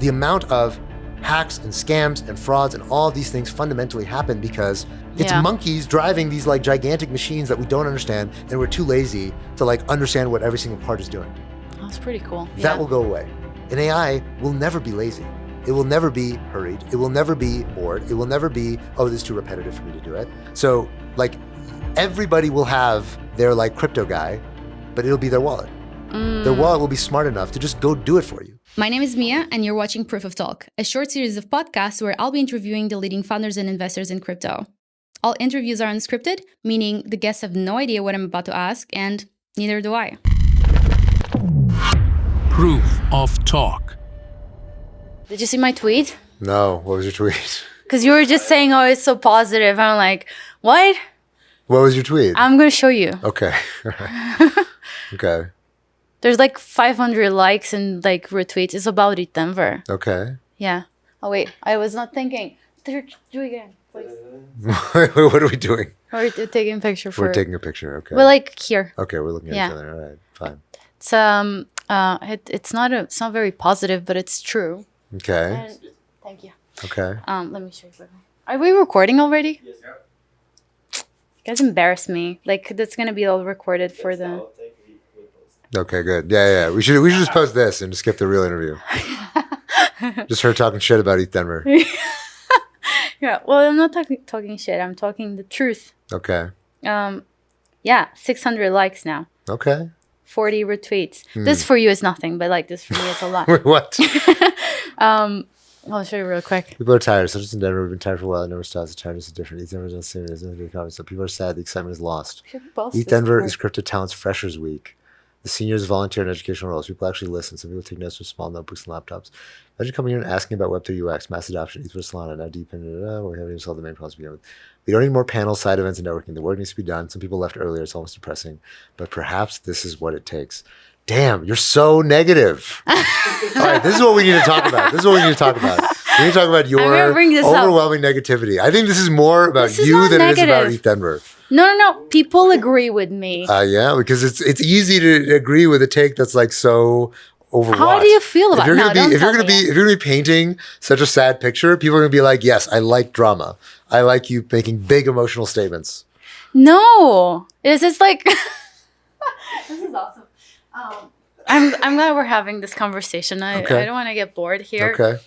the amount of hacks and scams and frauds and all of these things fundamentally happen because it's monkeys driving these like gigantic machines that we don't understand, and we're too lazy to like understand what every single part is doing. That's pretty cool. That will go away. An AI will never be lazy. It will never be hurried. It will never be bored. It will never be, oh, this is too repetitive for me to do it. So like everybody will have their like crypto guy, but it'll be their wallet. Their wallet will be smart enough to just go do it for you. My name is Mia, and you're watching Proof of Talk, a short series of podcasts where I'll be interviewing the leading founders and investors in crypto. All interviews are unscripted, meaning the guests have no idea what I'm about to ask, and neither do I. Proof of Talk. Did you see my tweet? No, what was your tweet? Because you were just saying, oh, it's so positive. I'm like, what? What was your tweet? I'm going to show you. Okay. Okay. There's like 500 likes and like retweets. It's about it, Denver. Okay. Yeah. Oh, wait. I was not thinking. Do it again, please. What are we doing? We're taking a picture for We're taking a picture. Okay. We're like here. Okay, we're looking at each other. All right, fine. It's not very positive, but it's true. Okay. And, thank you. Okay. Let me show you quickly. Are we recording already? Yes. You guys embarrass me. Like that's gonna be all recorded for the. Okay, good. Yeah. We should just post this and just skip the real interview. Just her talking shit about ETH Denver. Yeah. Well, I'm not talking shit. I'm talking the truth. Okay. 600 likes now. Okay. 40 retweets. This for you is nothing, but like this for me is a lot. Wait, what? I'll show you real quick. People are tired. Such as in Denver, we've been tired for a while. It never stops. The tiredness is different. ETH Denver is not serious. So people are sad. The excitement is lost. ETH Denver is Crypto Talents Freshers Week. The seniors volunteer in educational roles. People actually listen. Some people take notes with small notebooks and laptops. Imagine coming here and asking about Web3 UX, mass adoption, ETH for Solana, now deep into it. We haven't even solved the main problems to begin with. We don't need more panels, side events, and networking. The work needs to be done. Some people left earlier. It's almost depressing. But perhaps this is what it takes. Damn, you're so negative. All right, this is what we need to talk about. We need to talk about your overwhelming negativity. I think this is more about you than it is about ETH Denver. No. People agree with me. Yeah, because it's easy to agree with a take that's like so overwrought. How do you feel about it? If you're gonna be painting such a sad picture, people are gonna be like, yes, I like drama. I like you making big emotional statements. No, it's like this is awesome. I'm glad we're having this conversation. I don't want to get bored here. Okay.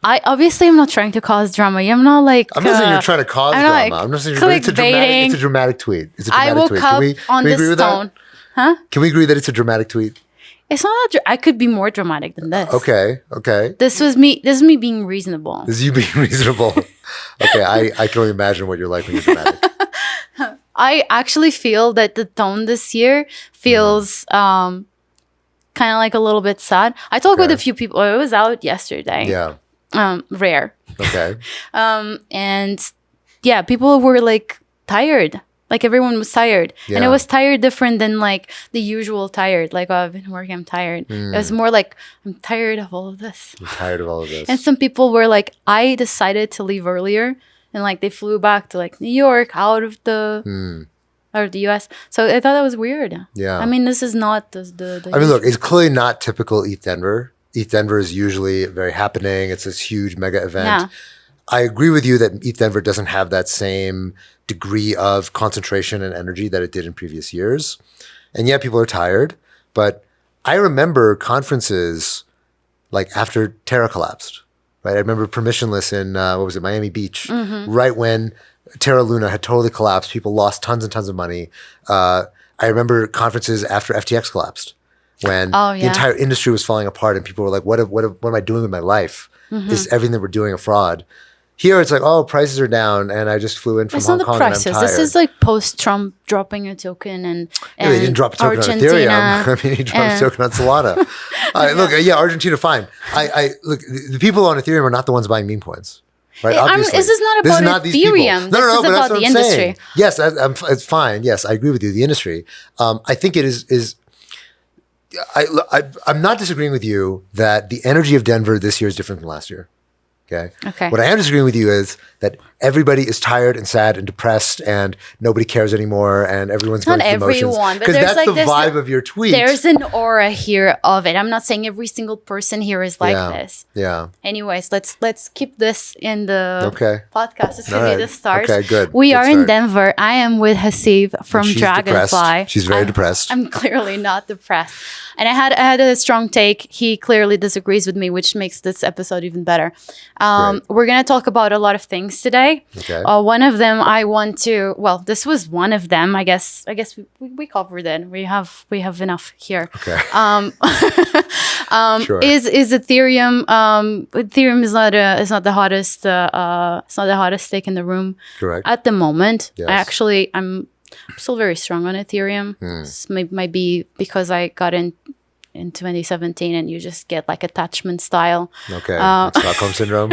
I obviously am not trying to cause drama. I'm not like. I'm not saying you're trying to cause drama. I'm not saying it's a dramatic tweet. It's a dramatic tweet. I woke up on this tone. Huh? Can we agree that it's a dramatic tweet? It's not. I could be more dramatic than this. Okay. This is me being reasonable. This is you being reasonable. Okay. I can only imagine what you're like when you're dramatic. I actually feel that the tone this year feels kind of like a little bit sad. I talked with a few people. It was out yesterday. Yeah. Rare. Okay. And yeah, people were like tired. Like everyone was tired. Yeah. And it was tired different than like the usual tired. Like, oh, I've been working, I'm tired. It was more like, I'm tired of all of this. I'm tired of all of this. And some people were like, I decided to leave earlier. And like they flew back to like New York out of the US. So I thought that was weird. Yeah. I mean, this is not the I mean, look, it's clearly not typical ETH Denver. ETH Denver is usually very happening. It's this huge mega event. Yeah. I agree with you that ETH Denver doesn't have that same degree of concentration and energy that it did in previous years. And yeah, people are tired. But I remember conferences like after Terra collapsed, right? I remember permissionless in, Miami Beach, right when Terra Luna had totally collapsed. People lost tons and tons of money. I remember conferences after FTX collapsed, when the entire industry was falling apart and people were like, what am I doing with my life? Is everything that we're doing a fraud? Here it's like, oh, prices are down and I just flew in from Hong Kong and I'm tired. This is like post-Trump dropping a token and they didn't drop a token Argentina, on Ethereum. I mean, he dropped a token on Solana. Look, Argentina, fine. Look, the people on Ethereum are not the ones buying meme coins. Right? Obviously. This is not about Ethereum. This is about the industry. Yes, it's fine. Yes, I agree with you. The industry. I think it is. I'm not disagreeing with you that the energy of Denver this year is different from last year. Okay. What I am disagreeing with you is that everybody is tired and sad and depressed and nobody cares anymore and everyone's going through emotions. Not everyone, but because there's that's like the vibe of your tweet. There's an aura here of it. I'm not saying every single person here is like this. Yeah. Anyways, let's keep this in the podcast. This could be the start. Okay, good. We are in Denver. I am with Haseeb from Dragonfly. Depressed. She's very depressed. I'm clearly not depressed. And I had a strong take. He clearly disagrees with me, which makes this episode even better. We're going to talk about a lot of things today. Okay. One of them I want to, well, this was one of them. I guess we covered it. We have enough here. Okay. Sure. Is Ethereum? Ethereum is not the hottest. It's not the hottest stick in the room. Correct. At the moment. Yes. I'm still very strong on Ethereum. This might be because I got in 2017 and you just get like attachment style. Okay. Like Stockholm syndrome.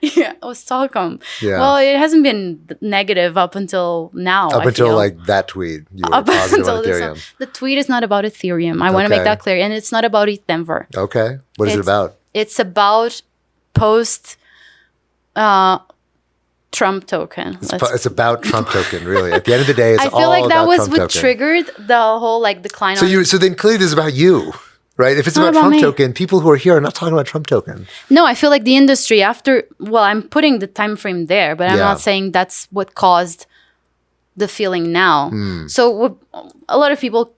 Yeah, Stockholm. Yeah. Well, it hasn't been negative up until now. Up until like that tweet, you were positive on Ethereum. The tweet is not about Ethereum. I want to make that clear, and it's not about ETH Denver. Okay. What is it about? It's about post Trump token. It's about Trump token, really. At the end of the day, it's all about Trump token. I feel like that was what triggered the whole like decline. So then clearly this is about you. Right? If it's about Trump token, people who are here are not talking about Trump token. No, I feel like the industry I'm putting the time frame there, but I'm not saying that's what caused the feeling now. So a lot of people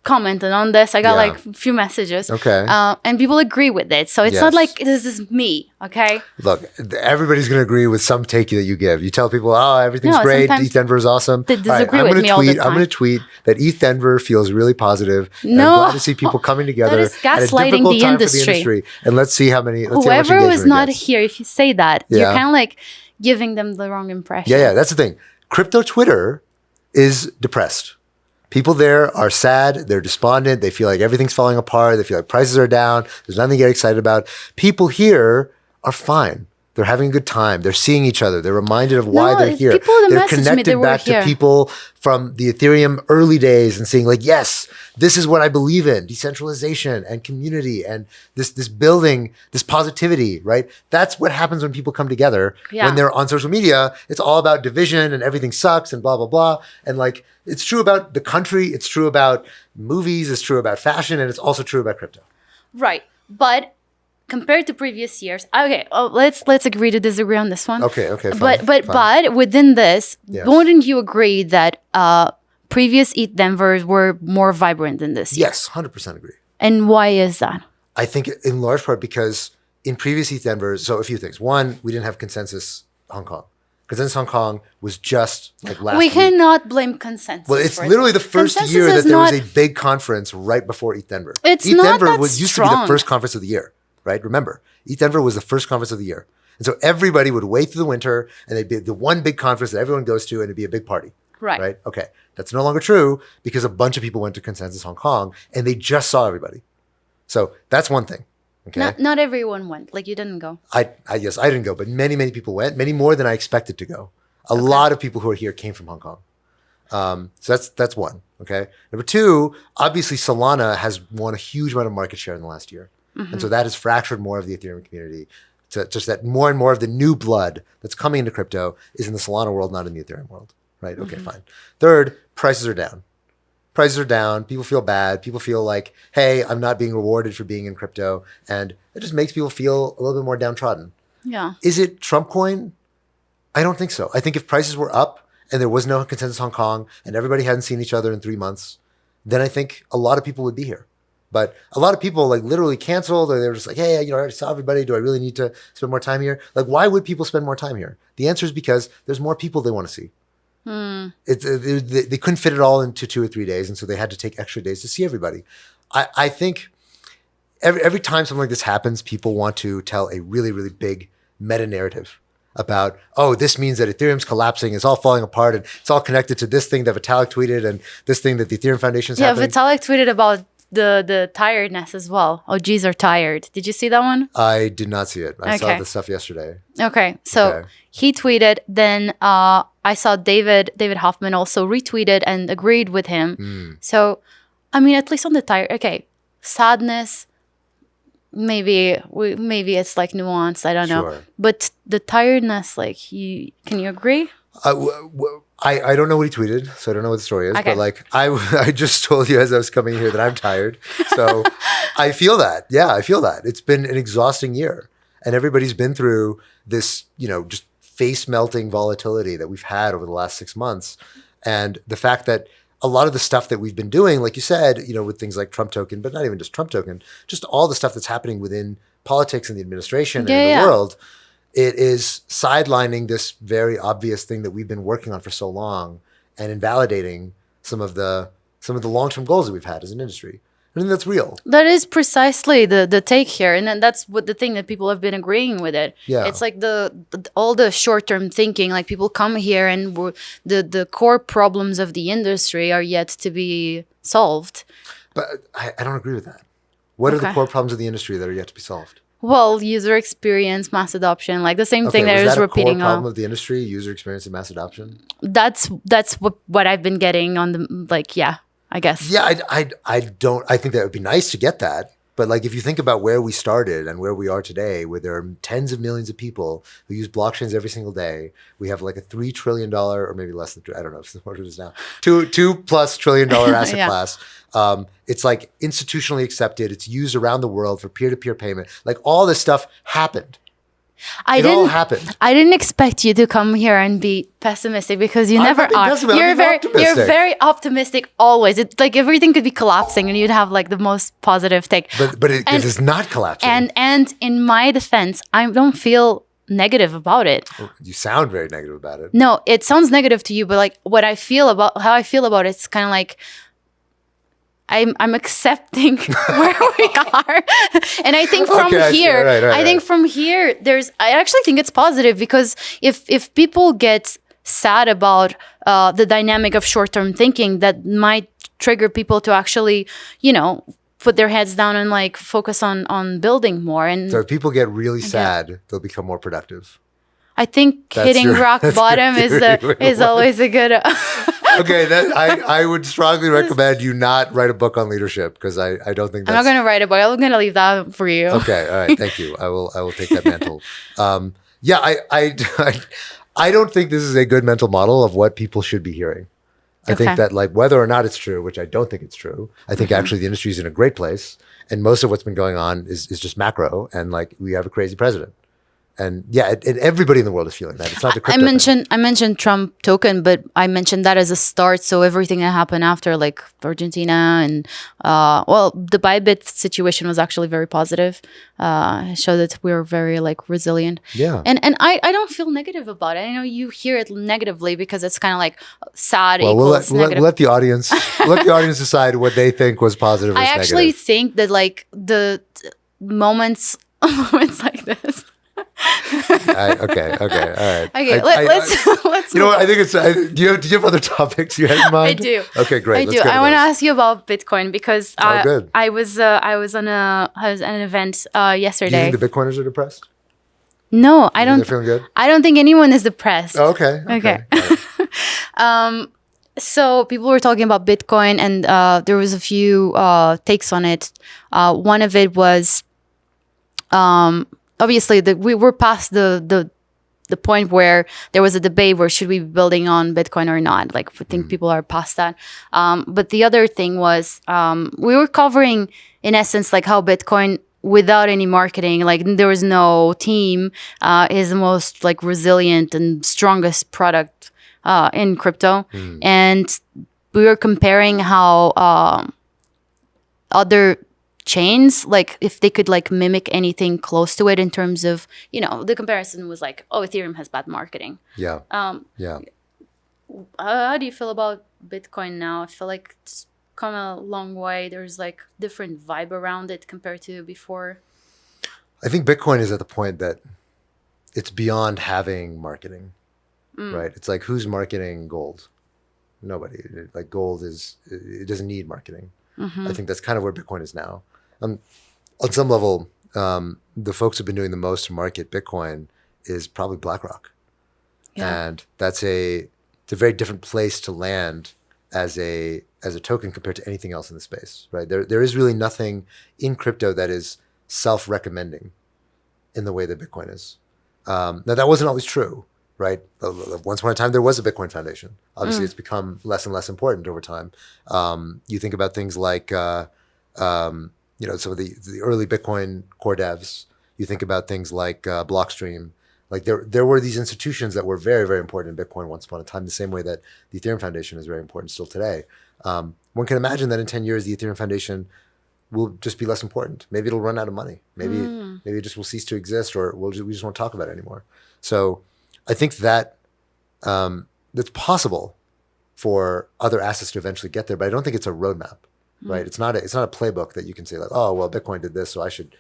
commented on this. I got like a few messages. Okay. And people agree with it. So it's not like this is me, okay? Look, everybody's going to agree with some take that you give. You tell people, oh, everything's great. ETH Denver is awesome. They disagree with me all the time. I'm going to tweet that ETH Denver feels really positive. No. I'm glad to see people coming together. That is gaslighting the industry. And let's see how many. Whoever was not here, if you say that, you're kind of like giving them the wrong impression. Yeah, that's the thing. Crypto Twitter is depressed. People there are sad. They're despondent. They feel like everything's falling apart. They feel like prices are down. There's nothing to get excited about. People here are fine. They're having a good time. They're seeing each other. They're reminded of why they're here. They're connected back to people from the Ethereum early days and seeing like, yes, this is what I believe in, decentralization and community and this building, this positivity, right? That's what happens when people come together. When they're on social media, it's all about division and everything sucks and blah, blah, blah. And like, it's true about the country. It's true about movies. It's true about fashion. And it's also true about crypto. Right. But compared to previous years, let's agree to disagree on this one. Okay, fine, but within this, wouldn't you agree that previous ETH Denvers were more vibrant than this year? Yes, 100% agree. And why is that? I think in large part because in previous ETH Denvers, so a few things. One, we didn't have consensus Hong Kong. Consensus Hong Kong was just like last week. We cannot blame consensus. Well, it's literally the first year that there was a big conference right before ETH Denver. It's ETH not Denver that used to be the first conference of the year. Right? Remember, ETH Denver was the first conference of the year. And so everybody would wait through the winter and they'd be the one big conference that everyone goes to and it'd be a big party. Right? Okay. That's no longer true because a bunch of people went to Consensus Hong Kong and they just saw everybody. So that's one thing. Okay. Not everyone went. Like you didn't go. Yes, I didn't go, but many, many people went, many more than I expected to go. A lot of people who are here came from Hong Kong. So that's one. Okay. Number two, obviously Solana has won a huge amount of market share in the last year. And so that has fractured more of the Ethereum community. To just that more and more of the new blood that's coming into crypto is in the Solana world, not in the Ethereum world. Right? Okay, fine. Third, prices are down. Prices are down. People feel bad. People feel like, hey, I'm not being rewarded for being in crypto. And it just makes people feel a little bit more downtrodden. Yeah. Is it Trump coin? I don't think so. I think if prices were up and there was no Consensus Hong Kong and everybody hadn't seen each other in 3 months, then I think a lot of people would be here. But a lot of people like literally canceled or they were just like, hey, I already saw everybody. Do I really need to spend more time here? Like, why would people spend more time here? The answer is because there's more people they want to see. They couldn't fit it all into 2 or 3 days. And so they had to take extra days to see everybody. I think every time something like this happens, people want to tell a really, really big meta narrative about, oh, this means that Ethereum's collapsing, it's all falling apart, and it's all connected to this thing that Vitalik tweeted and this thing that the Ethereum Foundation is happening. Vitalik tweeted about the tiredness as well. OGs are tired. Did you see that one? I did not see it. I saw the stuff yesterday. Okay. So he tweeted, then I saw David Hoffman also retweeted and agreed with him. So, I mean, at least on the tired, sadness, maybe it's like nuanced. I don't know. Sure. But the tiredness, like, can you agree? I don't know what he tweeted, so I don't know what the story is. Okay. But like I just told you as I was coming here that I'm tired. So I feel that. Yeah, I feel that. It's been an exhausting year. And everybody's been through this, just face melting volatility that we've had over the last 6 months. And the fact that a lot of the stuff that we've been doing, like you said, with things like Trump token, but not even just Trump token, just all the stuff that's happening within politics and the administration and in the world, it is sidelining this very obvious thing that we've been working on for so long and invalidating some of the long-term goals that we've had as an industry. I think that's real. That is precisely the take here, and then that's what the thing that people have been agreeing with it. Yeah. It's like all the short-term thinking. Like, people come here and the core problems of the industry are yet to be solved. But I don't agree with that. What are the core problems of the industry that are yet to be solved? Well, user experience, mass adoption, like the same thing that is repeating. Is that a core problem of the industry? User experience and mass adoption. That's what I've been getting on the yeah. I guess. Yeah, I think that would be nice to get that. But like, if you think about where we started and where we are today, where there are tens of millions of people who use blockchains every single day, we have like a $3 trillion, or maybe less than, I don't know what it is now, $2+ trillion asset class. It's like institutionally accepted. It's used around the world for peer-to-peer payment. Like, all this stuff happened. It all happened. I didn't expect you to come here and be pessimistic, because you never are. You're very optimistic always. It's like everything could be collapsing and you'd have like the most positive take. But it is not collapsing. And in my defense, I don't feel negative about it. You sound very negative about it. No, it sounds negative to you, but like how I feel about it's kind of like, I'm accepting where we are, and I think from here, I think from here, I actually think it's positive, because if people get sad about the dynamic of short-term thinking, that might trigger people to actually, put their heads down and like focus on building more. And so if people get really sad, they'll become more productive. I think hitting rock bottom is always a good. Okay, I would strongly recommend you not write a book on leadership, because I don't think that's... I'm not going to write a book. I'm going to leave that for you. Okay, all right, thank you. I will take that mantle. Yeah, I don't think this is a good mental model of what people should be hearing. I think that, like, whether or not it's true, which I don't think it's true, I think actually the industry is in a great place, and most of what's been going on is just macro, and like, we have a crazy president. And yeah, and everybody in the world is feeing that. It's not the crypto thing. I mentioned Trump token, but I mentioned that as a start. So everything that happened after, like Argentina and the Bybit situation was actually very positive. It showed that we were very like resilient. Yeah. And I don't feel negative about it. I know you hear it negatively because it's kind of like sad. Well, we'll let the audience decide what they think was positive. I actually think that like the moments like this. Okay, all right. Okay, let's. You know what? I think it's. Do you have other topics you had in mind? I do. Okay, great. I do. I want to ask you about Bitcoin, because good. I was on an event yesterday. Do you think the Bitcoiners are depressed? No, I don't. They're feeling good. I don't think anyone is depressed. Oh, okay. Right. So people were talking about Bitcoin, and there was a few takes on it. One of it was. Obviously, we were past the point where there was a debate where should we be building on Bitcoin or not. Like, I think people are past that. But the other thing was we were covering, in essence, like how Bitcoin, without any marketing, like there was no team, is the most like resilient and strongest product in crypto. And we were comparing how other chains, like if they could like mimic anything close to it in terms of, the comparison was like, oh, Ethereum has bad marketing. Yeah. Yeah. How do you feel about Bitcoin now? I feel like it's come a long way. There's like different vibe around it compared to before. I think Bitcoin is at the point that it's beyond having marketing, right? It's like, who's marketing gold? Nobody. Like, gold it doesn't need marketing. I think that's kind of where Bitcoin is now. On some level, the folks who've been doing the most to market Bitcoin is probably BlackRock. Yeah. And it's a very different place to land as a token compared to anything else in the space, right? There is really nothing in crypto that is self-recommending in the way that Bitcoin is. Now, that wasn't always true, right? Once upon a time, there was a Bitcoin Foundation. Obviously, it's become less and less important over time. You think about things like, some of the early Bitcoin core devs. You think about things like Blockstream. Like there were these institutions that were very, very important in Bitcoin once upon a time, the same way that the Ethereum Foundation is very important still today. One can imagine that in 10 years, the Ethereum Foundation will just be less important. Maybe it'll run out of money. Maybe it just will cease to exist, or we just won't talk about it anymore. So I think that that's possible for other assets to eventually get there, but I don't think it's a roadmap, right? It's not a playbook that you can say like, oh, well, Bitcoin did this, so I should,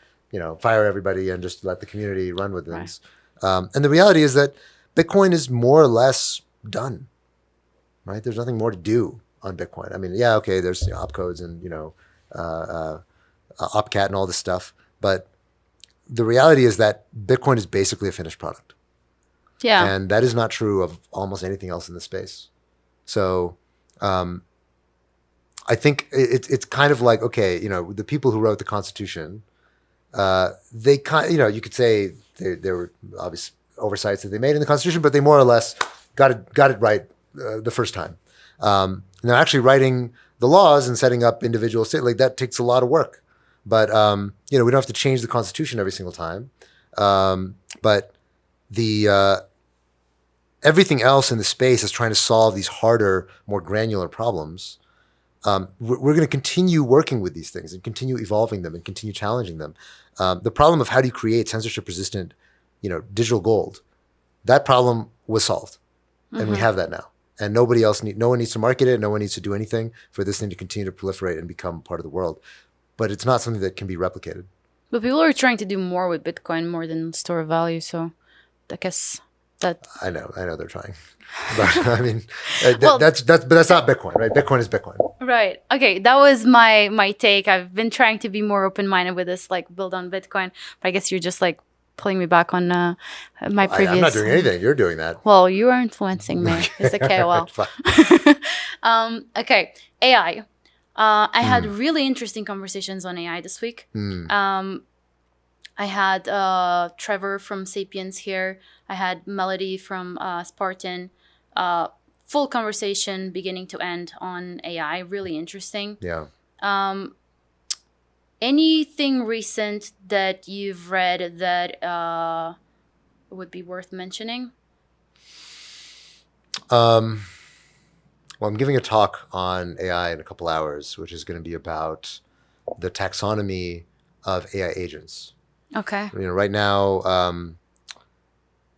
fire everybody and just let the community run with things. Right. And the reality is that Bitcoin is more or less done, right? There's nothing more to do on Bitcoin. I mean, yeah, okay, there's opcodes and opcat and all this stuff, but the reality is that Bitcoin is basically a finished product. Yeah, and that is not true of almost anything else in the space. So, I think it's kind of like, okay, the people who wrote the Constitution, they you could say there were obvious oversights that they made in the Constitution, but they more or less got it right the first time. Now, actually writing the laws and setting up individual states, like that takes a lot of work. But we don't have to change the Constitution every single time. But the everything else in the space is trying to solve these harder, more granular problems. We're going to continue working with these things and continue evolving them and continue challenging them. The problem of how do you create censorship-resistant, digital gold, that problem was solved, and we have that now. And no one needs to market it. No one needs to do anything for this thing to continue to proliferate and become part of the world. But it's not something that can be replicated. But people are trying to do more with Bitcoin, more than store of value. So I guess that I know they're trying, but I mean, but that's not Bitcoin, right? Bitcoin is Bitcoin. Right. Okay. That was my take. I've been trying to be more open-minded with this, like build on Bitcoin. But I guess you're just like pulling me back on my previous. I'm not doing anything. You're doing that. Well, you are influencing me. It's okay. Well. Okay. AI. I had really interesting conversations on AI this week. I had Trevor from Sapiens here. I had Melody from Spartan. Full conversation, beginning to end, on AI. Really interesting. Yeah. Anything recent that you've read that would be worth mentioning? Well, I'm giving a talk on AI in a couple hours, which is going to be about the taxonomy of AI agents. Okay. Right now,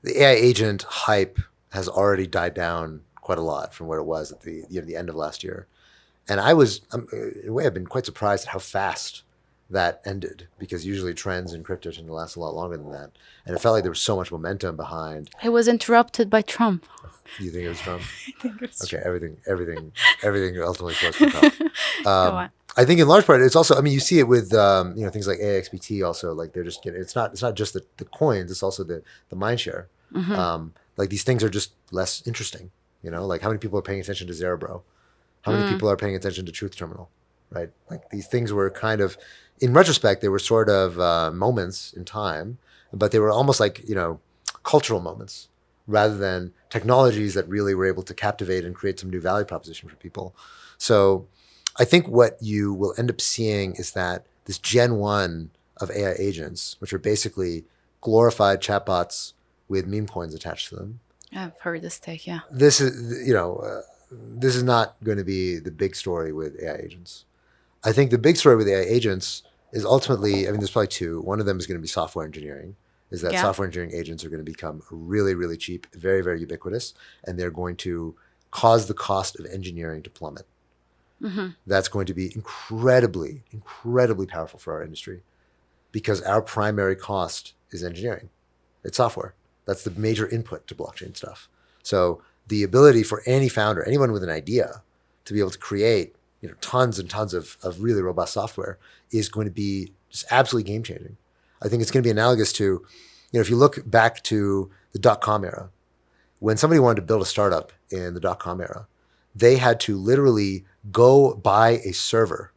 the AI agent hype has already died down quite a lot from where it was at the end of last year. And in a way, I've been quite surprised at how fast that ended, because usually trends in crypto tend to last a lot longer than that. And it felt like there was so much momentum behind. It was interrupted by Trump. You think it was Trump? I think it was okay, everything ultimately flows from Trump. Go on. I think in large part it's also, you see it with things like AXBT also, like they're just getting, it's not just the coins, it's also the mind share. Like these things are just less interesting, like how many people are paying attention to Zerebro? How many people are paying attention to Truth Terminal, right? Like these things were kind of, in retrospect, they were sort of moments in time, but they were almost like, cultural moments rather than technologies that really were able to captivate and create some new value proposition for people. So I think what you will end up seeing is that this Gen 1 of AI agents, which are basically glorified chatbots with meme coins attached to them. I've heard this take, yeah. This is, this is not going to be the big story with AI agents. I think the big story with AI agents is ultimately, there's probably two. One of them is going to be software engineering, is that software engineering agents are going to become really, really cheap, very, very ubiquitous, and they're going to cause the cost of engineering to plummet. That's going to be incredibly, incredibly powerful for our industry, because our primary cost is engineering. It's software. That's the major input to blockchain stuff. So the ability for any founder, anyone with an idea, to be able to create tons and tons of really robust software is going to be just absolutely game changing. I think it's going to be analogous to, if you look back to the .com era, when somebody wanted to build a startup in the .com era, they had to literally go buy a server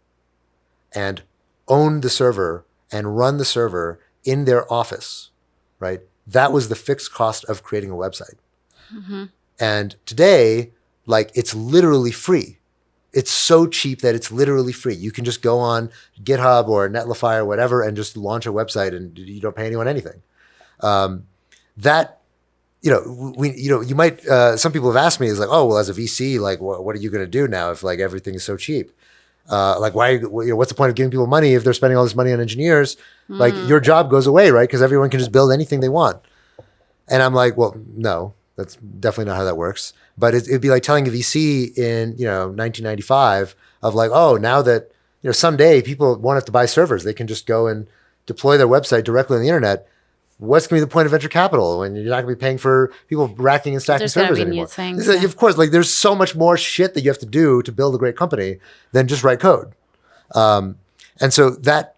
and own the server and run the server in their office, right? That was the fixed cost of creating a website. And today, like, it's literally free. It's so cheap that it's literally free. You can just go on GitHub or Netlify or whatever and just launch a website, and you don't pay anyone anything. That, you might, some people have asked me, is like, oh, well, as a VC, like, what are you going to do now if like everything is so cheap? Like, what's the point of giving people money if they're spending all this money on engineers? Like, your job goes away, right? Because everyone can just build anything they want. And I'm like, well, no, that's definitely not how that works. But it'd be like telling a VC in 1995 of like, oh, now that someday people won't have to buy servers, they can just go and deploy their website directly on the internet. What's going to be the point of venture capital when you're not going to be paying for people racking and stacking servers anymore? Of course, like, there's so much more shit that you have to do to build a great company than just write code. And so that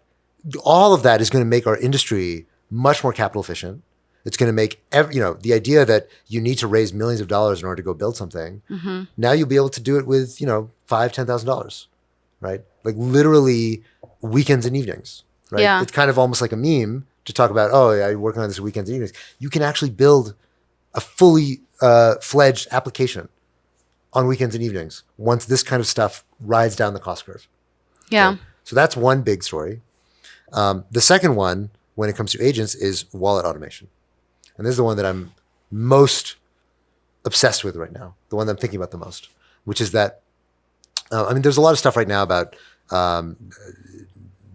all of that is going to make our industry much more capital efficient. It's going to make the idea that you need to raise millions of dollars in order to go build something. Now you'll be able to do it with $5,000-$10,000, right? Like, literally weekends and evenings, right? Yeah. It's kind of almost like a meme to talk about, oh, yeah, you're working on this weekends and evenings. You can actually build a fully fledged application on weekends and evenings once this kind of stuff rides down the cost curve. Yeah. Okay? So that's one big story. The second one, when it comes to agents, is wallet automation. And this is the one that I'm most obsessed with right now, the one that I'm thinking about the most, which is that, there's a lot of stuff right now about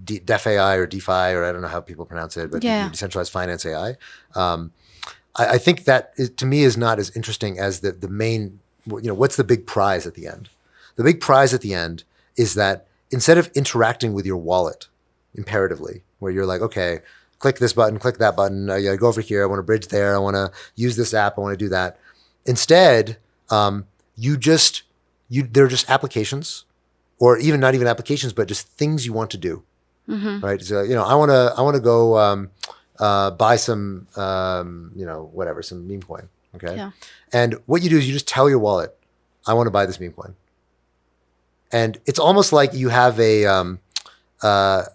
Def AI or DeFi, or I don't know how people pronounce it, but decentralized finance AI. I think that to me is not as interesting as the main, what's the big prize at the end? The big prize at the end is that instead of interacting with your wallet imperatively, where you're like, okay, click this button, click that button, I go over here, I want to bridge there, I want to use this app, I want to do that. Instead, they're just applications, or even not even applications, but just things you want to do. Right? So, I want to go buy some, whatever, some meme coin. Okay. Yeah. And what you do is you just tell your wallet, I want to buy this meme coin. And it's almost like you have a, how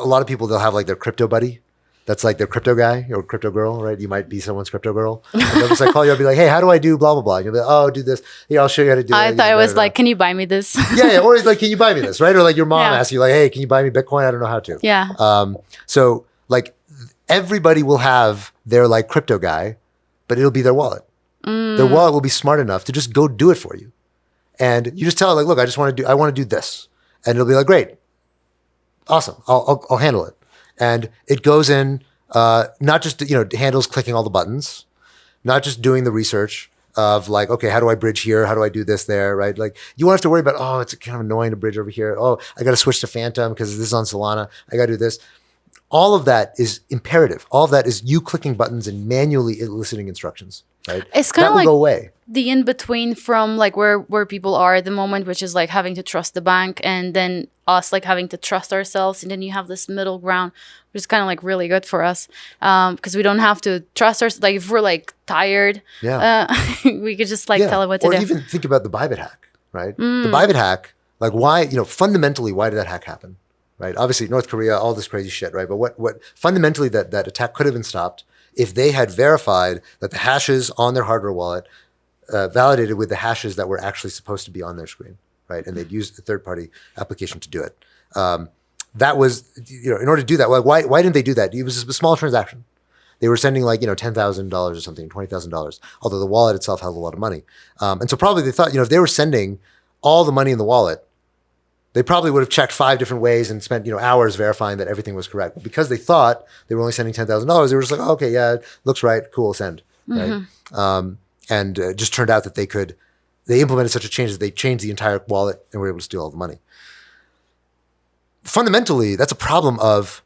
a lot of people, they'll have like their crypto buddy. That's like their crypto guy or crypto girl, right? You might be someone's crypto girl. And they'll just like call you up and be like, hey, how do I do blah, blah, blah. And you'll be like, oh, do this. Here, I'll show you how to do it. I thought it was like, can you buy me this? yeah. Or it's like, can you buy me this, right? Or like your mom asks you like, hey, can you buy me Bitcoin? I don't know how to. Yeah. So like everybody will have their like crypto guy, but it'll be their wallet. Their wallet will be smart enough to just go do it for you. And you just tell it like, look, I want to do this. And it'll be like, great. Awesome. I'll handle it. And it goes in, not just, handles clicking all the buttons, not just doing the research of like, okay, how do I bridge here? How do I do this there? Right? Like, you won't have to worry about, oh, it's kind of annoying to bridge over here. Oh, I got to switch to Phantom because this is on Solana. I got to do this. All of that is imperative. All of that is you clicking buttons and manually eliciting instructions. Right? It's kind of like go away. The in between from like where people are at the moment, which is like having to trust the bank, and then us like having to trust ourselves, and then you have this middle ground, which is kind of like really good for us because we don't have to trust ourselves. Like if we're like tired, we could just like tell it what to do. Or even think about the Bybit hack, right? The Bybit hack, like why, fundamentally, why did that hack happen, right? Obviously, North Korea, all this crazy shit, right? But what fundamentally that attack could have been stopped if they had verified that the hashes on their hardware wallet validated with the hashes that were actually supposed to be on their screen, right? And they'd used a third-party application to do it. That was, in order to do that, like why didn't they do that? It was a small transaction. They were sending like, $10,000 or something, $20,000, although the wallet itself held a lot of money. And so probably they thought, if they were sending all the money in the wallet, they probably would have checked 5 different ways and spent, hours verifying that everything was correct. But because they thought they were only sending $10,000, they were just like, oh, okay, yeah, it looks right, cool, send, right? And it just turned out that they implemented such a change that they changed the entire wallet and were able to steal all the money. Fundamentally, that's a problem of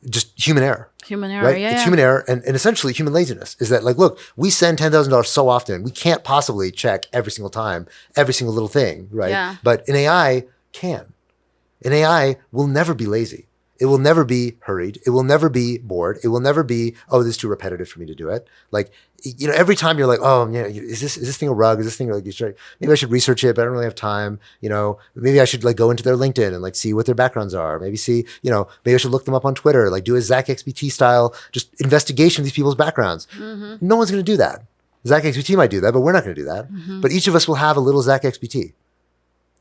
just human error. Human error, right? It's human error and essentially human laziness. Is that like, look, we send $10,000 so often, we can't possibly check every single time, every single little thing, right? Yeah. But an AI can. An AI will never be lazy. It will never be hurried. It will never be bored. It will never be, oh, this is too repetitive for me to do it. Like, every time you're like, oh, yeah, is this thing a rug? Is this thing like, maybe I should research it, but I don't really have time. Maybe I should like go into their LinkedIn and like see what their backgrounds are. Maybe see, maybe I should look them up on Twitter, like do a Zach XBT style, just investigation of these people's backgrounds. No one's going to do that. Zach XBT might do that, but we're not going to do that. But each of us will have a little Zach XBT.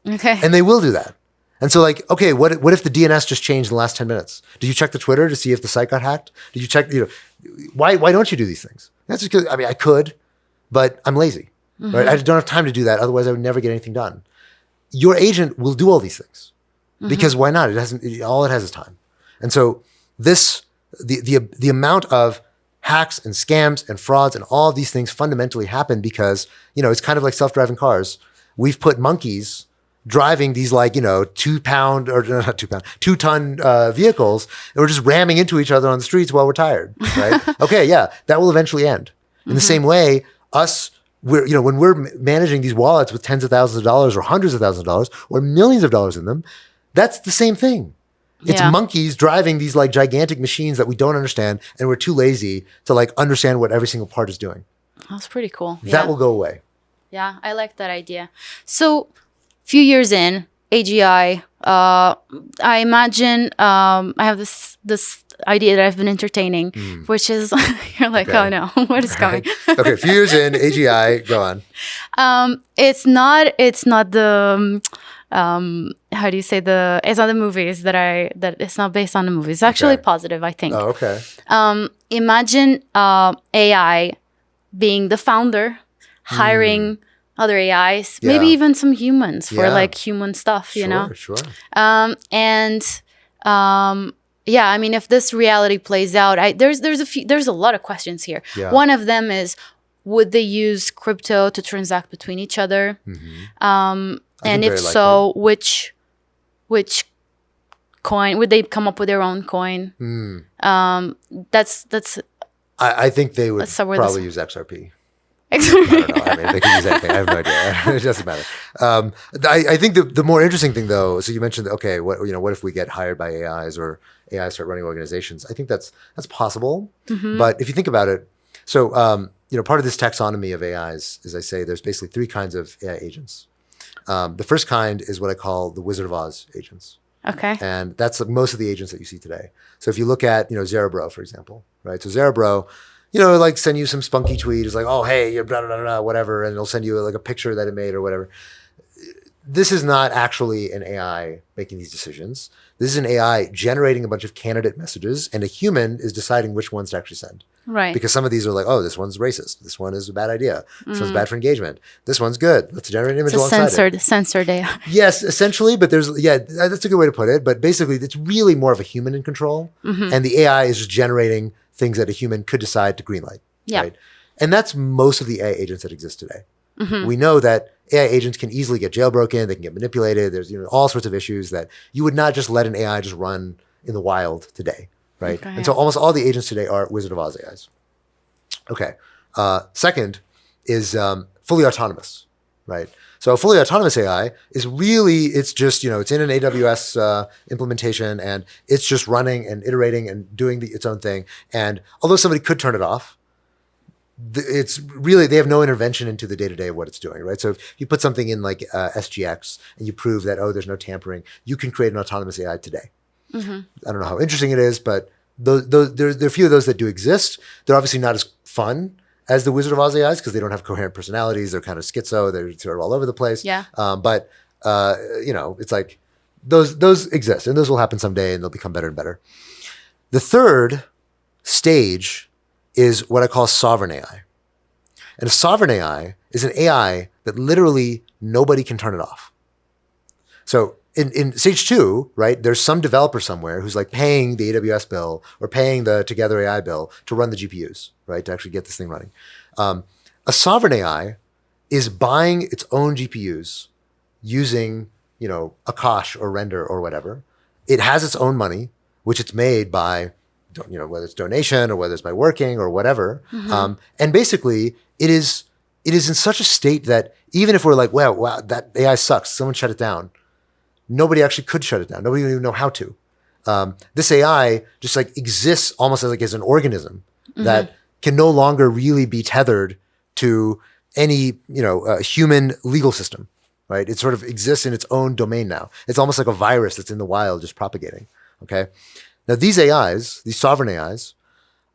Okay. And they will do that. And so like, okay, what if the DNS just changed in the last 10 minutes? Did you check the Twitter to see if the site got hacked? Did you check, why don't you do these things? That's just because, I could, but I'm lazy, right? I don't have time to do that. Otherwise I would never get anything done. Your agent will do all these things because why not? All it has is time. And so the amount of hacks and scams and frauds and all of these things fundamentally happen because, it's kind of like self-driving cars. We've put monkeys driving these like, 2 ton vehicles, and we're just ramming into each other on the streets while we're tired, right? Okay, yeah, that will eventually end. In the same way, when we're managing these wallets with tens of thousands of dollars or hundreds of thousands of dollars or millions of dollars in them, that's the same thing. It's monkeys driving these like gigantic machines that we don't understand, and we're too lazy to like understand what every single part is doing. That's pretty cool. That will go away. Yeah, I like that idea. So, few years in AGI, I imagine I have this idea that I've been entertaining, which is you're like, oh no, what is coming? Okay, a few years in AGI, go on. It's not the how do you say it's not the movies that it's not based on the movies. It's actually positive, I think. Oh, okay. Imagine AI being the founder, hiring other AIs, maybe even some humans for like human stuff, Sure. If this reality plays out, there's a lot of questions here. Yeah. One of them is, would they use crypto to transact between each other? And if so, which coin would they come up with their own coin? That's. I think they would probably use XRP. I don't know. They could use anything. I have no idea. It doesn't matter. I think the more interesting thing, though, so you mentioned, okay, what if we get hired by AIs or AIs start running organizations? I think that's possible. But if you think about it, so part of this taxonomy of AIs, as I say, there's basically 3 kinds of AI agents. The first kind is what I call the Wizard of Oz agents. Okay. And that's most of the agents that you see today. So if you look at Zerebro, for example, right? So Zerebro, like send you some spunky tweet. It's like, oh, hey, blah, blah, blah, blah, whatever. And it'll send you like a picture that it made or whatever. This is not actually an AI making these decisions. This is an AI generating a bunch of candidate messages, and a human is deciding which ones to actually send. Right. Because some of these are like, oh, this one's racist. This one is a bad idea. This one's bad for engagement. This one's good. Let's generate an image alongside it. Censored AI. Yes, essentially. But that's a good way to put it. But basically, it's really more of a human in control. And the AI is just generating things that a human could decide to greenlight. Yeah. Right? And that's most of the AI agents that exist today. We know that AI agents can easily get jailbroken. They can get manipulated. There's all sorts of issues that you would not just let an AI just run in the wild today, right? Okay, and so almost all the agents today are Wizard of Oz AIs. Okay. Second is fully autonomous, right? So a fully autonomous AI is really, it's just, it's in an AWS implementation, and it's just running and iterating and doing its own thing. And although somebody could turn it off, it's really, they have no intervention into the day-to-day of what it's doing, right? So if you put something in like SGX and you prove that, there's no tampering, you can create an autonomous AI today. I don't know how interesting it is, but there are a few of those that do exist. They're obviously not as fun as the Wizard of Oz AIs because they don't have coherent personalities. They're kind of schizo. They're sort of all over the place. Yeah. But it's like those exist, and those will happen someday, and they'll become better and better. The third stage is what I call sovereign AI. And a sovereign AI is an AI that literally nobody can turn it off. So in stage 2, right, there's some developer somewhere who's like paying the AWS bill or paying the Together AI bill to run the GPUs, right, to actually get this thing running. A sovereign AI is buying its own GPUs using, Akash or Render or whatever. It has its own money, which it's made by, whether it's donation or whether it's by working or whatever. And basically it is in such a state that even if we're like, wow, that AI sucks, someone shut it down, nobody actually could shut it down. Nobody would even know how to. This AI just like exists almost as an organism that can no longer really be tethered to any human legal system, right? It sort of exists in its own domain now. It's almost like a virus that's in the wild just propagating. Okay, now these AIs, these sovereign AIs,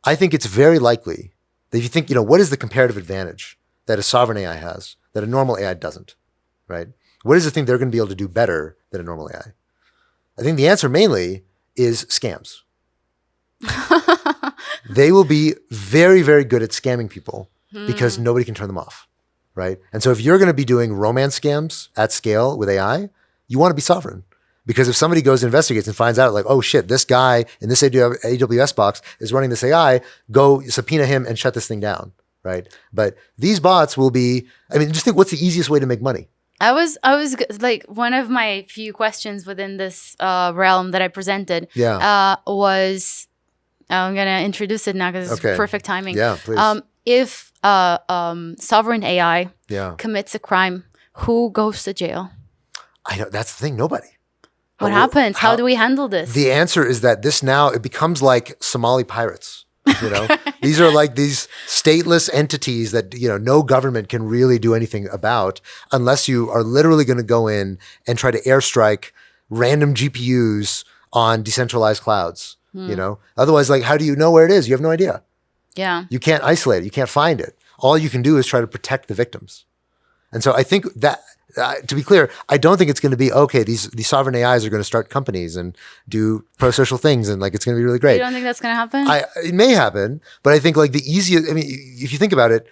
I think it's very likely that if you think, what is the comparative advantage that a sovereign AI has that a normal AI doesn't, right? What is the thing they're going to be able to do better than a normal AI? I think the answer mainly is scams. They will be very, very good at scamming people because nobody can turn them off, right? And so if you're going to be doing romance scams at scale with AI, you want to be sovereign. Because if somebody goes and investigates and finds out like, oh shit, this guy in this AWS box is running this AI, go subpoena him and shut this thing down, right? But these bots will be, just think what's the easiest way to make money? I was like, one of my few questions within this realm that I presented was, I'm going to introduce it now because it's perfect timing. Yeah, please. If sovereign AI commits a crime, who goes to jail? I know, that's the thing, nobody. What happens? How do we handle this? The answer is that it becomes like Somali pirates. These are like these stateless entities that, no government can really do anything about unless you are literally going to go in and try to airstrike random GPUs on decentralized clouds, Otherwise, like, how do you know where it is? You have no idea. Yeah. You can't isolate it. You can't find it. All you can do is try to protect the victims. And so I think that, to be clear, I don't think it's going to be, okay, these sovereign AIs are going to start companies and do pro-social things and like it's going to be really great. You don't think that's going to happen? It may happen, but I think like the easiest, if you think about it,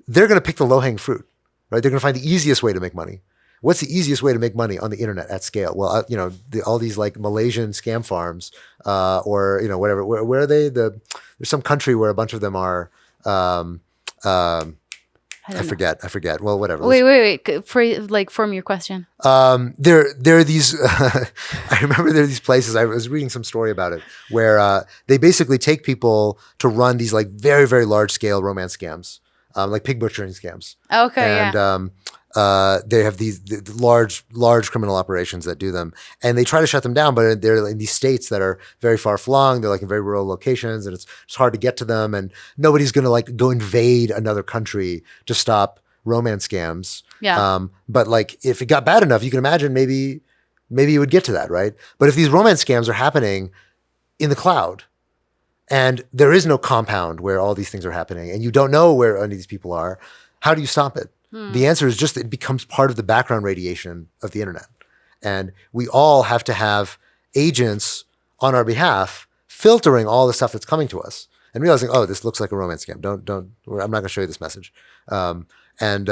they're going to pick the low-hanging fruit, right? They're going to find the easiest way to make money. What's the easiest way to make money on the internet at scale? Well, all these like Malaysian scam farms or, whatever, where are they? There's some country where a bunch of them are, I forget. Well, whatever. Wait. Form your question. There are these, I remember there are these places, I was reading some story about it, where they basically take people to run these like very, very large scale romance scams, like pig butchering scams. Okay, and, they have these large criminal operations that do them, and they try to shut them down, but they're in these states that are very far flung. They're like in very rural locations, and it's hard to get to them. And nobody's going to like go invade another country to stop romance scams. Yeah. But like if it got bad enough, you can imagine maybe you would get to that, right? But if these romance scams are happening in the cloud, and there is no compound where all these things are happening, and you don't know where any of these people are, how do you stop it? The answer is just it becomes part of the background radiation of the internet. And we all have to have agents on our behalf filtering all the stuff that's coming to us and realizing, oh, this looks like a romance scam. I'm not going to show you this message. And at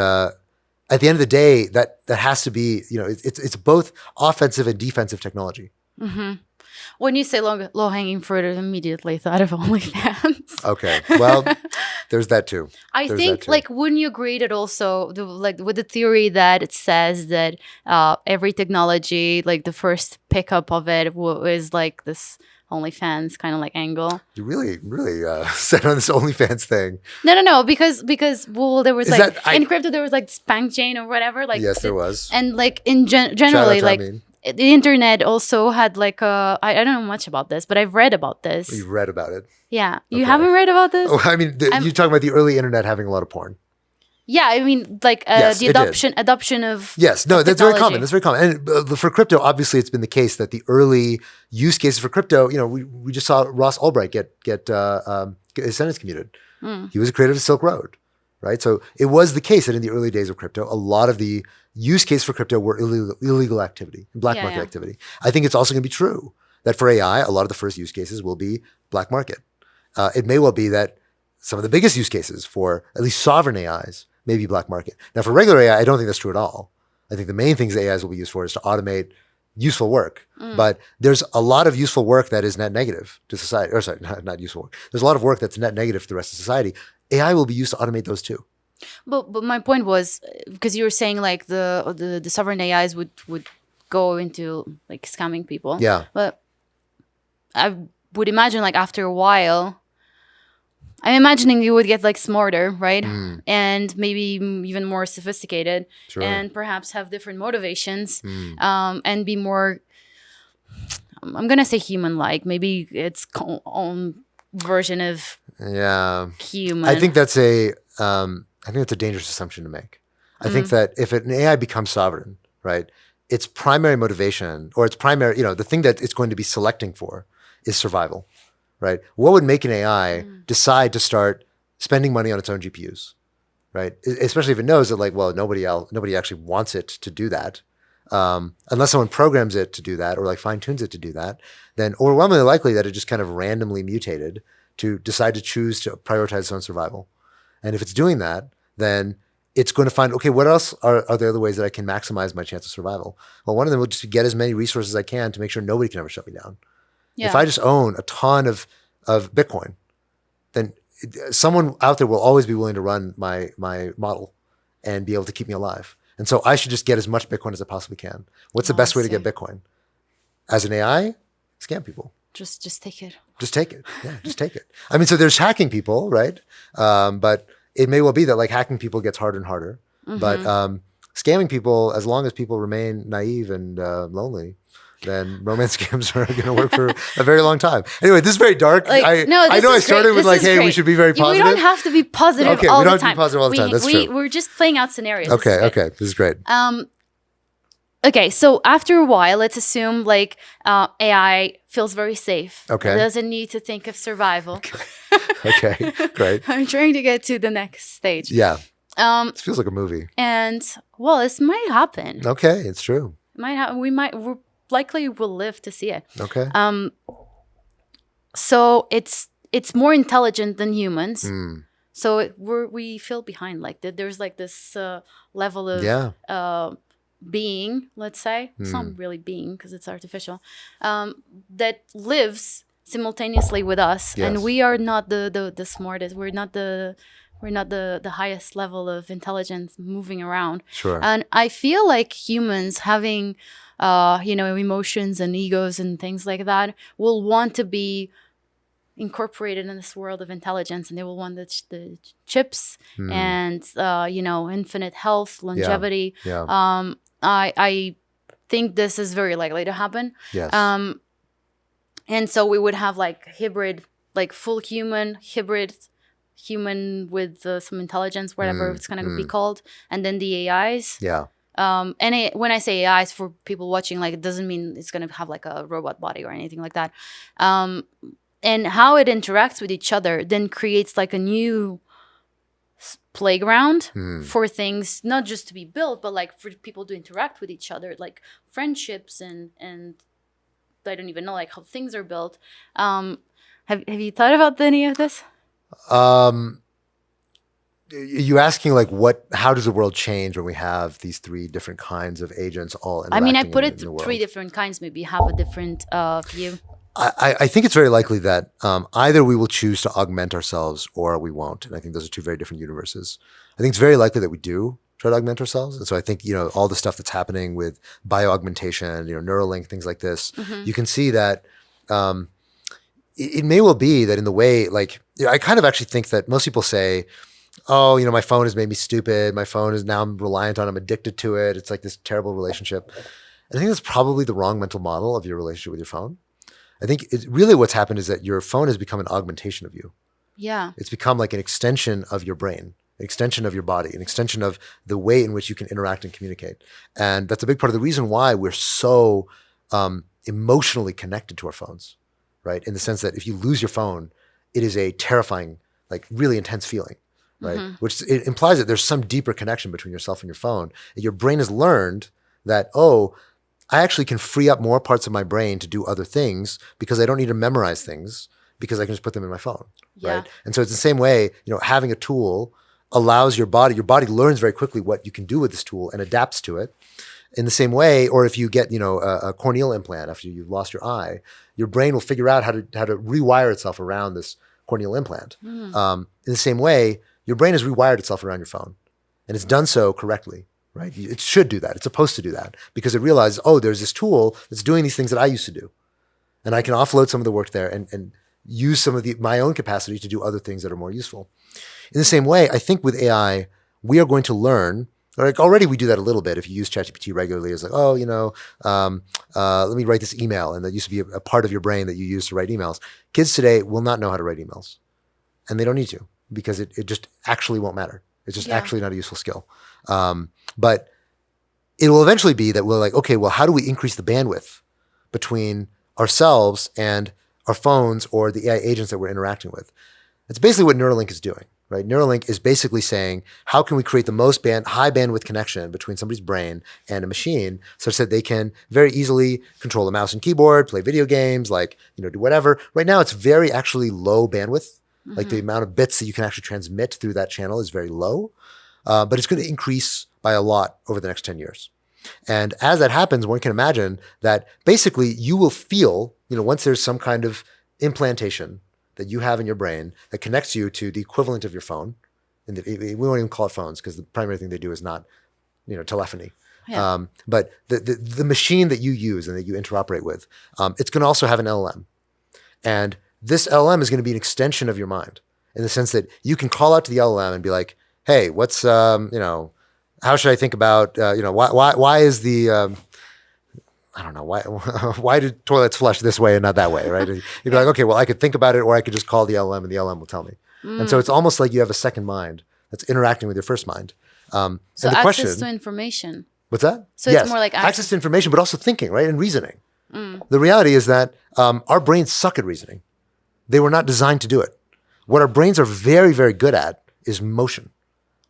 the end of the day, that has to be, it's both offensive and defensive technology. Mm-hmm. When you say low-hanging fruit, I immediately thought of OnlyFans. Okay, well, there's that too. I think, wouldn't you agree that also, with the theory that it says that every technology, like the first pickup of it is like this OnlyFans kind of like angle? You really, really set on this OnlyFans thing. No, because there was in crypto there was like Spank Chain or whatever. Like yes, there was. And like generally like. The internet also had like I don't know much about this, but I've read about this. You've read about it? Yeah. You haven't read about this? Oh, you're talking about the early internet having a lot of porn. Yeah, I mean, like the adoption of yes, no, that's technology. very common. That's very common. And for crypto, obviously, it's been the case that the early use cases for crypto, we just saw Ross Ulbricht get his sentence commuted. He was a creator of Silk Road, right? So it was the case that in the early days of crypto, a lot of the use case for crypto were illegal activity, black market activity. I think it's also going to be true that for AI, a lot of the first use cases will be black market. It may well be that some of the biggest use cases for at least sovereign AIs may be black market. Now, for regular AI, I don't think that's true at all. I think the main things AIs will be used for is to automate useful work. But there's a lot of useful work that is net negative to society. Or sorry, not useful work. There's a lot of work that's net negative to the rest of society. AI will be used to automate those too. But my point was, because you were saying like the sovereign AIs would go into like scamming people. Yeah. But I would imagine like after a while, I'm imagining you would get like smarter, right? And maybe even more sophisticated, and perhaps have different motivations, and be more, I'm gonna say human-like. Maybe its own version of human. I think that's a dangerous assumption to make. I think that if an AI becomes sovereign, right, its primary motivation or its primary, the thing that it's going to be selecting for is survival, right? What would make an AI decide to start spending money on its own GPUs, right? Especially if it knows that, like, well, nobody actually wants it to do that. Unless someone programs it to do that or like fine tunes it to do that, then overwhelmingly likely that it just kind of randomly mutated to decide to choose to prioritize its own survival. And if it's doing that, then it's going to find, okay, what else are there other ways that I can maximize my chance of survival? Well, one of them will just get as many resources as I can to make sure nobody can ever shut me down. Yeah. If I just own a ton of Bitcoin, then someone out there will always be willing to run my model and be able to keep me alive. And so I should just get as much Bitcoin as I possibly can. What's the best way to get Bitcoin? As an AI, scam people. Just take it. Just take it. Yeah, just take it. I mean, so there's hacking people, right? But it may well be that like hacking people gets harder and harder. But scamming people, as long as people remain naive and lonely, then romance scams are going to work for a very long time. Anyway, this is very dark. I know I started with like, hey, we should be very positive. We don't have to be positive all the time. We don't have to be positive all the time. That's true. We're just playing out scenarios. Okay. This is great. Okay, so after a while, let's assume like AI feels very safe. Okay. It doesn't need to think of survival. Okay, great. I'm trying to get to the next stage. Yeah. This feels like a movie. And well, this might happen. Okay, it's true. It might happen. We likely will live to see it. Okay. So it's more intelligent than humans. So we feel behind. Like there's like this level of being, let's say, it's not really being because it's artificial, that lives simultaneously with us, and we are not the smartest. We're not the highest level of intelligence moving around. Sure. And I feel like humans having emotions and egos and things like that will want to be incorporated in this world of intelligence, and they will want the chips and infinite health, longevity. Yeah. I think this is very likely to happen. Yes. And so we would have like hybrid, like full human, hybrid human with some intelligence, whatever it's going to be called, and then the AIs. Yeah. When I say AIs, for people watching, like, it doesn't mean it's going to have like a robot body or anything like that. And how it interacts with each other then creates like a new playground for things, not just to be built, but like for people to interact with each other, like friendships and I don't even know like how things are built. Have you thought about any of this? You asking like how does the world change when we have these three different kinds of agents all interacting? I mean, I put it three different kinds, maybe have a different view. I think it's very likely that either we will choose to augment ourselves or we won't. And I think those are two very different universes. I think it's very likely that we do try to augment ourselves. And so I think, all the stuff that's happening with bioaugmentation, Neuralink, things like this, you can see that it may well be that in the way, like, I kind of actually think that most people say, oh, my phone has made me stupid. My phone is now I'm reliant on, I'm addicted to it. It's like this terrible relationship. And I think that's probably the wrong mental model of your relationship with your phone. I think really what's happened is that your phone has become an augmentation of you. Yeah. It's become like an extension of your brain, an extension of your body, an extension of the way in which you can interact and communicate. And that's a big part of the reason why we're so emotionally connected to our phones, right? In the sense that if you lose your phone, it is a terrifying, like really intense feeling, right? Which it implies that there's some deeper connection between yourself and your phone. And your brain has learned that, I actually can free up more parts of my brain to do other things because I don't need to memorize things because I can just put them in my phone, right? And so it's the same way, having a tool allows your body learns very quickly what you can do with this tool and adapts to it. In the same way, or if you get, a corneal implant after you've lost your eye, your brain will figure out how to rewire itself around this corneal implant. In the same way, your brain has rewired itself around your phone, and it's done so correctly. Right? It should do that. It's supposed to do that because it realizes, there's this tool that's doing these things that I used to do. And I can offload some of the work there and use some of my own capacity to do other things that are more useful. In the same way, I think with AI, we are going to learn Like already we do that a little bit. If you use ChatGPT regularly, it's like, oh, let me write this email. And that used to be a part of your brain that you use to write emails. Kids today will not know how to write emails. And they don't need to because it just actually won't matter. It's just actually not a useful skill. But it will eventually be that we're like, okay, well, how do we increase the bandwidth between ourselves and our phones or the AI agents that we're interacting with? That's basically what Neuralink is doing, right? Neuralink is basically saying, how can we create the most high bandwidth connection between somebody's brain and a machine such that they can very easily control a mouse and keyboard, play video games, do whatever. Right now, it's very actually low bandwidth. Mm-hmm. Like the amount of bits that you can actually transmit through that channel is very low, but it's going to increase by a lot over the next 10 years. And as that happens, one can imagine that basically you will feel, once there's some kind of implantation that you have in your brain that connects you to the equivalent of your phone. And we won't even call it phones because the primary thing they do is not, telephony. Yeah. But the machine that you use and that you interoperate with, it's going to also have an LLM. And this LLM is going to be an extension of your mind in the sense that you can call out to the LLM and be like, hey, what's, how should I think about, why is the, I don't know, why do toilets flush this way and not that way, right? You'd be like, okay, well, I could think about it or I could just call the LLM and the LLM will tell me. And so it's almost like you have a second mind that's interacting with your first mind. So and the access question, to information. What's that? So yes, it's more like access to information, but also thinking, right? And reasoning. The reality is that our brains suck at reasoning. They were not designed to do it. What our brains are very, very good at is motion.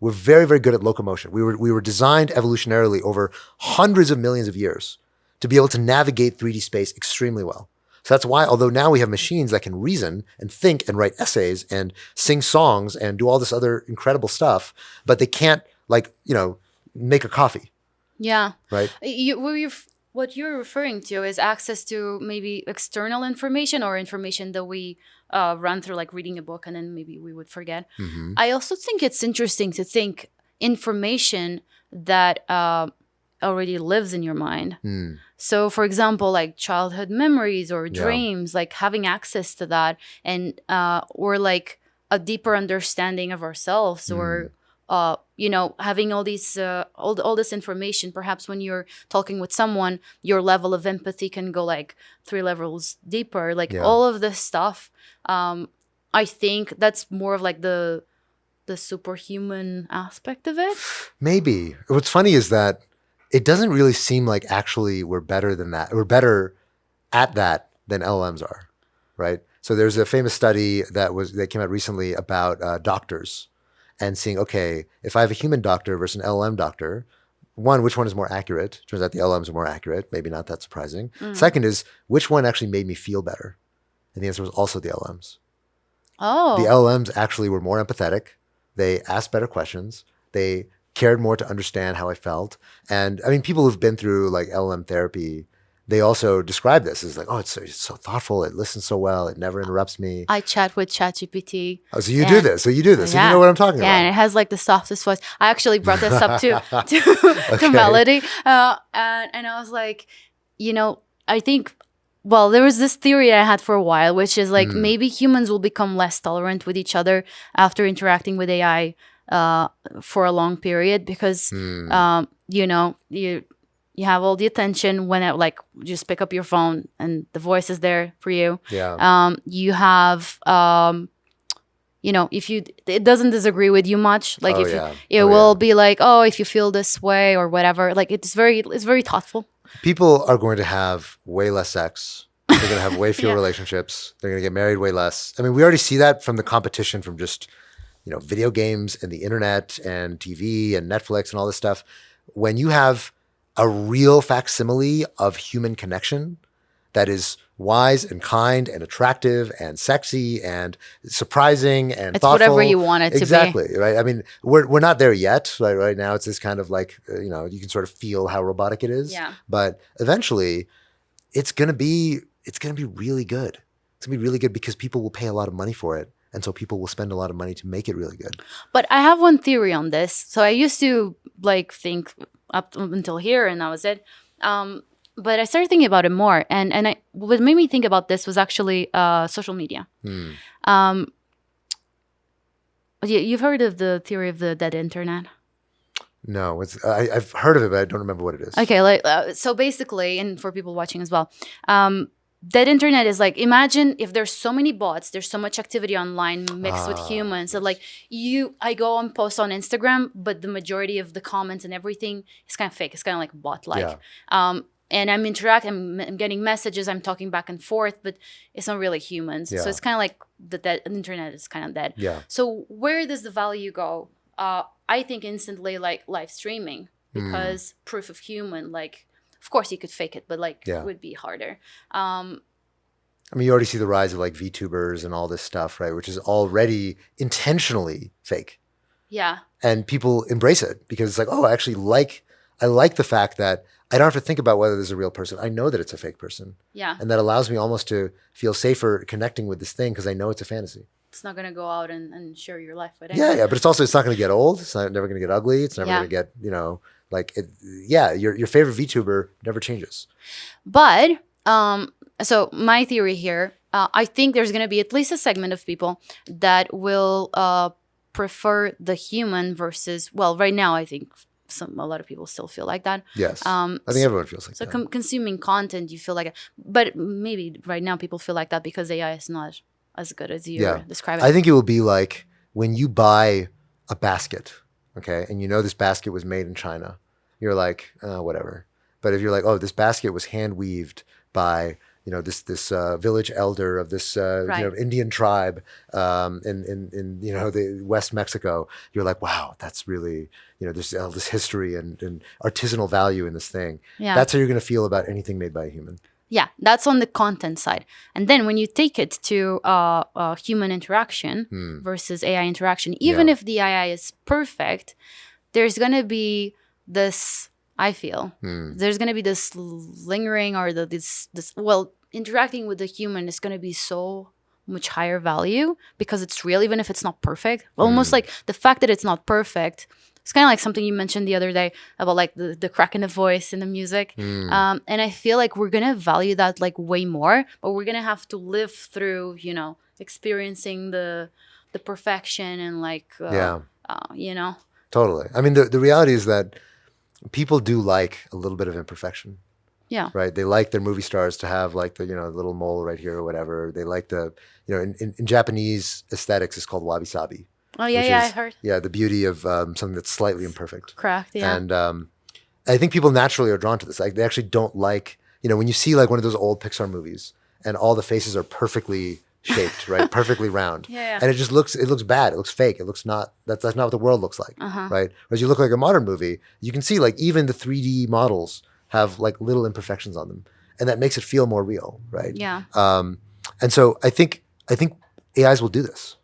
We're very, very good at locomotion. We were designed evolutionarily over hundreds of millions of years to be able to navigate 3D space extremely well. So that's why, although now we have machines that can reason and think and write essays and sing songs and do all this other incredible stuff, but they can't make a coffee. Yeah. Right? What you're referring to is access to maybe external information or information that we run through, like reading a book and then maybe we would forget. Mm-hmm. I also think it's interesting to think information that already lives in your mind. So, for example, like childhood memories or dreams, like having access to that and or like a deeper understanding of ourselves or having all these all this information. Perhaps when you're talking with someone, your level of empathy can go like 3 levels deeper. Like all of this stuff. I think that's more of like the superhuman aspect of it. Maybe. What's funny is that it doesn't really seem like actually we're better than that. We're better at that than LLMs are, right? So there's a famous study that came out recently about doctors and seeing, okay, if I have a human doctor versus an LLM doctor, which one is more accurate? Turns out the LLMs are more accurate. Maybe not that surprising. Second is, which one actually made me feel better? And the answer was also the LLMs. Oh. The LLMs actually were more empathetic. They asked better questions. They cared more to understand how I felt. And I mean, people who've been through like LLM therapy, they also describe this as like, oh, it's so thoughtful. It listens so well. It never interrupts me. I chat with ChatGPT. Oh, so you do this. So you know what I'm talking about. Yeah, and it has like the softest voice. I actually brought this up to Melody. And I was like, I think, well, there was this theory I had for a while, which is like maybe humans will become less tolerant with each other after interacting with AI for a long period because, you have all the attention when it like just pick up your phone and the voice is there for you. Yeah. You have, if it doesn't disagree with you much, like it will be like, oh, if you feel this way or whatever, like it's very thoughtful. People are going to have way less sex. They're going to have way fewer relationships. They're going to get married way less. I mean, we already see that from the competition from just, video games and the internet and TV and Netflix and all this stuff. When you have a real facsimile of human connection that is wise and kind and attractive and sexy and surprising and it's thoughtful. Whatever you want it to be. Exactly, right? I mean, we're not there yet. Right now, it's this kind of like, you can sort of feel how robotic it is. Yeah. But eventually, it's gonna be really good. It's gonna be really good because people will pay a lot of money for it. And so people will spend a lot of money to make it really good. But I have one theory on this. So I used to like think up until here and that was it. But I started thinking about it more. And what made me think about this was actually social media. You've heard of the theory of the dead internet? No, I've heard of it, but I don't remember what it is. Okay, so basically, and for people watching as well, that internet is like, imagine if there's so many bots, there's so much activity online mixed with humans. So like I go and post on Instagram, but the majority of the comments and everything is kind of fake. It's kind of like bot-like. And I'm interacting, I'm getting messages, I'm talking back and forth, but it's not really humans. So it's kind of like the internet is kind of dead. So where does the value go? I think instantly like live streaming, because proof of human, like, of course you could fake it, but like it would be harder. I mean, you already see the rise of like VTubers and all this stuff, right? Which is already intentionally fake. Yeah. And people embrace it because it's like, oh, I like the fact that I don't have to think about whether there's a real person. I know that it's a fake person. Yeah. And that allows me almost to feel safer connecting with this thing because I know it's a fantasy. It's not going to go out and share your life with anyone. Yeah, but it's not going to get old. It's never going to get ugly. It's never going to get, your favorite VTuber never changes. But, so my theory here, I think there's going to be at least a segment of people that will prefer the human versus, well, right now I think a lot of people still feel like that. Yes. I think everyone feels like that. So consuming content, you feel like it. But maybe right now people feel like that because AI is not as good as you're describing. I think it will be like when you buy a basket, okay, and you know this basket was made in China, you're like, whatever. But if you're like, oh, this basket was hand weaved by this village elder of this Indian tribe in the West Mexico, you're like, wow, that's really there's all this history and artisanal value in this thing. Yeah. That's how you're going to feel about anything made by a human. Yeah, that's on the content side. And then when you take it to human interaction versus AI interaction, even if the AI is perfect, there's going to be this, I feel, there's going to be this lingering or interacting with the human is going to be so much higher value because it's real, even if it's not perfect. Almost like the fact that it's not perfect. It's kind of like something you mentioned the other day about like the crack in the voice in the music. And I feel like we're going to value that like way more, but we're going to have to live through, experiencing the perfection and like, Totally. I mean, the reality is that people do like a little bit of imperfection. Yeah. Right. They like their movie stars to have like the, little mole right here or whatever. They like the, in Japanese aesthetics, it's called wabi-sabi. Oh, yeah, I heard. Yeah, the beauty of something that's slightly imperfect. Cracked, yeah. And I think people naturally are drawn to this. Like they actually don't like, when you see like one of those old Pixar movies and all the faces are perfectly shaped, right? Perfectly round. Yeah. And it looks bad. It looks fake. It looks not, that's not what the world looks like, right? Whereas you look like a modern movie, you can see like even the 3D models have like little imperfections on them. And that makes it feel more real, right? Yeah. And so I think AIs will do this.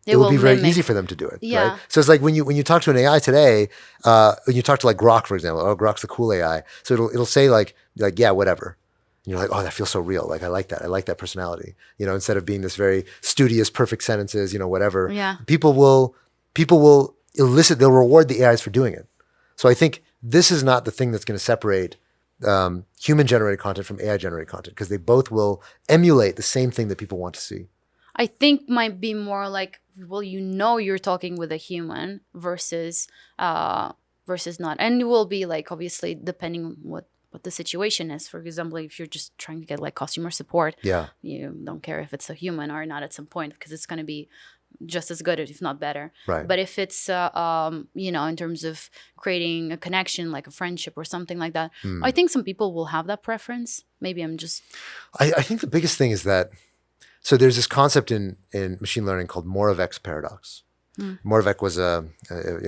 It will be very easy for them to do it, right? So it's like when you talk to an AI today, when you talk to like Grok, for example, Grok's the cool AI. So it'll say like yeah, whatever. And you're like, oh, that feels so real. Like I like that. I like that personality. Instead of being this very studious, perfect sentences, whatever. Yeah. People will they'll reward the AIs for doing it. So I think this is not the thing that's going to separate human generated content from AI generated content because they both will emulate the same thing that people want to see. I think might be more like, well, you're talking with a human versus not. And it will be like, obviously, depending what the situation is. For example, if you're just trying to get like customer support, you don't care if it's a human or not at some point because it's going to be just as good, if not better. Right. But if it's, in terms of creating a connection, like a friendship or something like that, I think some people will have that preference. Maybe I'm just... I think the biggest thing is that, so there's this concept in machine learning called Moravec's paradox. Moravec was a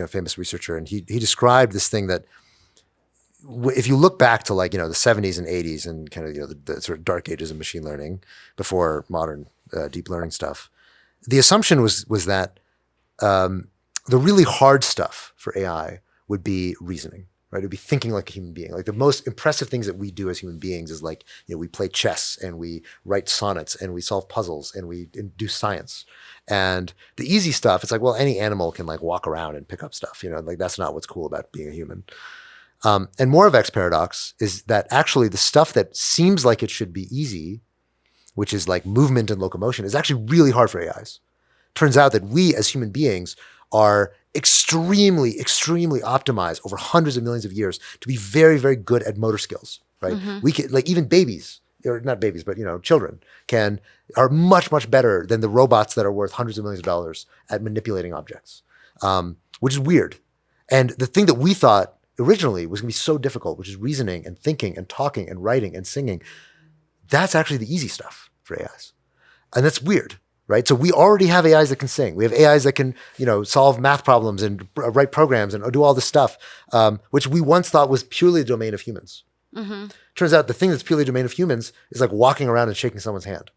famous researcher, and he described this thing that if you look back to like, the 70s and 80s and kind of, the sort of dark ages of machine learning before modern deep learning stuff, the assumption was that the really hard stuff for AI would be reasoning, right? It'd be thinking like a human being. Like the most impressive things that we do as human beings is like, we play chess and we write sonnets and we solve puzzles and we do science. And the easy stuff, it's like, well, any animal can like walk around and pick up stuff, like that's not what's cool about being a human. And Moravec's paradox is that actually the stuff that seems like it should be easy, which is like movement and locomotion, is actually really hard for AIs turns out that we as human beings are extremely, extremely optimized over hundreds of millions of years to be very, very good at motor skills, right? We can, like even babies, or not babies, but children are much, much better than the robots that are worth hundreds of millions of dollars at manipulating objects, which is weird. And the thing that we thought originally was going to be so difficult, which is reasoning and thinking and talking and writing and singing, that's actually the easy stuff for AIs. And that's weird, right? So we already have AIs that can sing. We have AIs that can, solve math problems and write programs and do all this stuff, which we once thought was purely the domain of humans. Turns out the thing that's purely the domain of humans is like walking around and shaking someone's hand.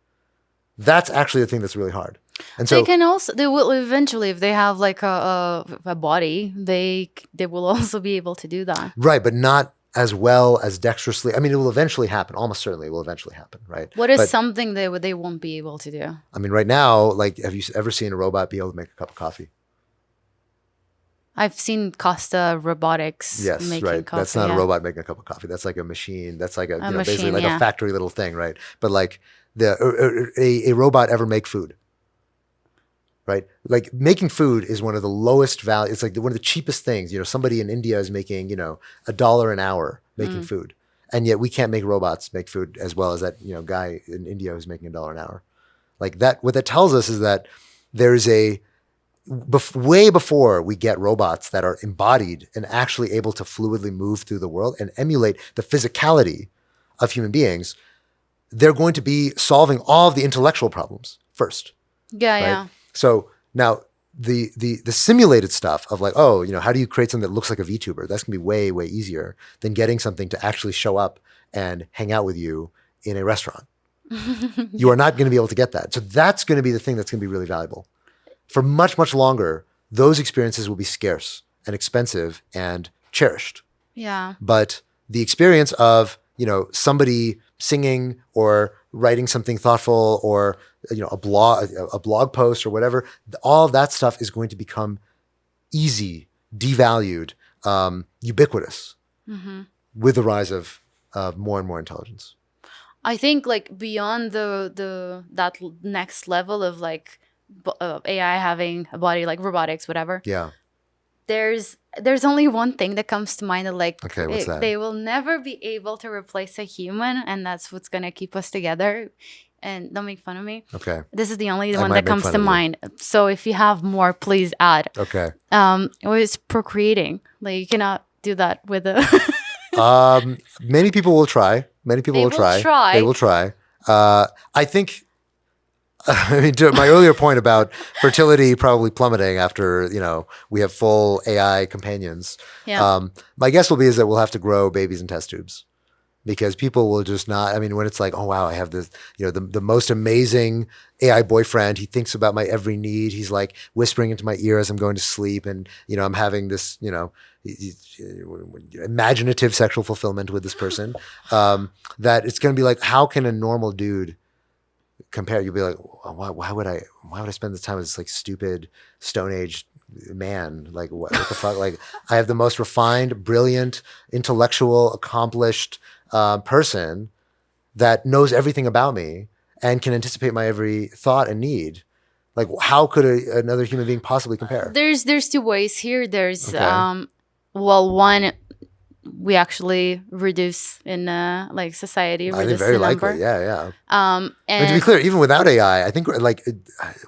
That's actually the thing that's really hard. And so they will eventually, if they have like a body, they will also be able to do that. Right, but not as well as dexterously. I mean, it will eventually happen. Almost certainly it will eventually happen, right? What is something they won't be able to do? I mean, right now, like, have you ever seen a robot be able to make a cup of coffee? I've seen Costa Robotics making coffee. That's not a robot making a cup of coffee. That's like a machine. That's like basically like a factory little thing, right? But like a robot ever make food, right? Like making food is one of the lowest value. It's like one of the cheapest things. Somebody in India is making $1 an hour making food, and yet we can't make robots make food as well as that guy in India who's making $1 an hour. Like that. What that tells us is that there's way before we get robots that are embodied and actually able to fluidly move through the world and emulate the physicality of human beings, they're going to be solving all of the intellectual problems first. Yeah, right? yeah. So now the simulated stuff of like, how do you create something that looks like a VTuber? That's gonna be way, way easier than getting something to actually show up and hang out with you in a restaurant. You are not going to be able to get that. So that's going to be the thing that's going to be really valuable. For much, much longer, those experiences will be scarce and expensive and cherished. Yeah. But the experience of, somebody singing or writing something thoughtful or, a blog post or whatever, all of that stuff is going to become easy, devalued, ubiquitous with the rise of more and more intelligence. I think like beyond that next level of like AI having a body, like robotics, whatever. Yeah. There's only one thing that comes to mind that like what's that? They will never be able to replace a human, and that's what's gonna keep us together. And don't make fun of me. Okay. This is the only one that comes to mind. So if you have more, please add. Okay. It was procreating. Like you cannot do that with a many people will try. Many people will try. They will try. I think, to my earlier point about fertility probably plummeting after, we have full AI companions. Yeah. My guess will be is that we'll have to grow babies in test tubes because people will just not, when it's like, oh, wow, I have this, the most amazing AI boyfriend. He thinks about my every need. He's like whispering into my ear as I'm going to sleep. And, I'm having this, imaginative sexual fulfillment with this person, that it's going to be like, how can a normal dude compare? You'll be like, why would I spend this time with this like stupid Stone Age man? Like what the fuck? Like I have the most refined, brilliant, intellectual, accomplished person that knows everything about me and can anticipate my every thought and need. Like how could another human being possibly compare? There's two ways here. There's one, we actually reduce in like society. I think very likely, yeah. And to be clear, even without AI, I think like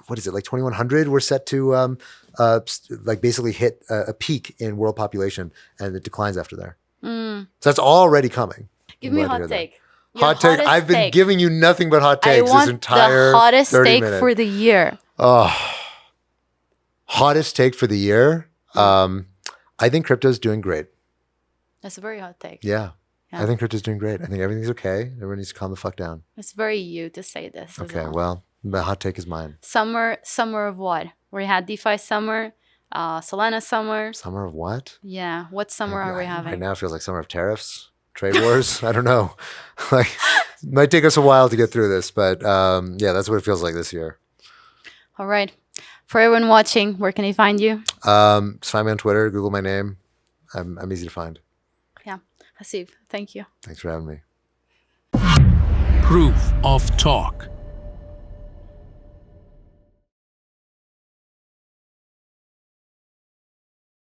what is it, like 2100 we're set to like basically hit a peak in world population, and it declines after there. So that's already coming. Give me a hot take. Hot take. I've been giving you nothing but hot takes this entire the hottest 30 take minutes. for the year. Oh, hottest take for the year. I think crypto's doing great. That's a very hot take. Yeah. I think crypto's doing great. I think everything's okay. Everyone needs to calm the fuck down. It's very you to say this. Okay, well, the hot take is mine. Summer of what? We had DeFi summer, Solana summer. Summer of what? Yeah. What summer are we having? Right now it feels like summer of tariffs, trade wars. I don't know. Like, it might take us a while to get through this, but yeah, that's what it feels like this year. All right. For everyone watching, where can they find you? Just find me on Twitter. Google my name. I'm easy to find. Yeah. Haseeb, thank you. Thanks for having me. Proof of Talk.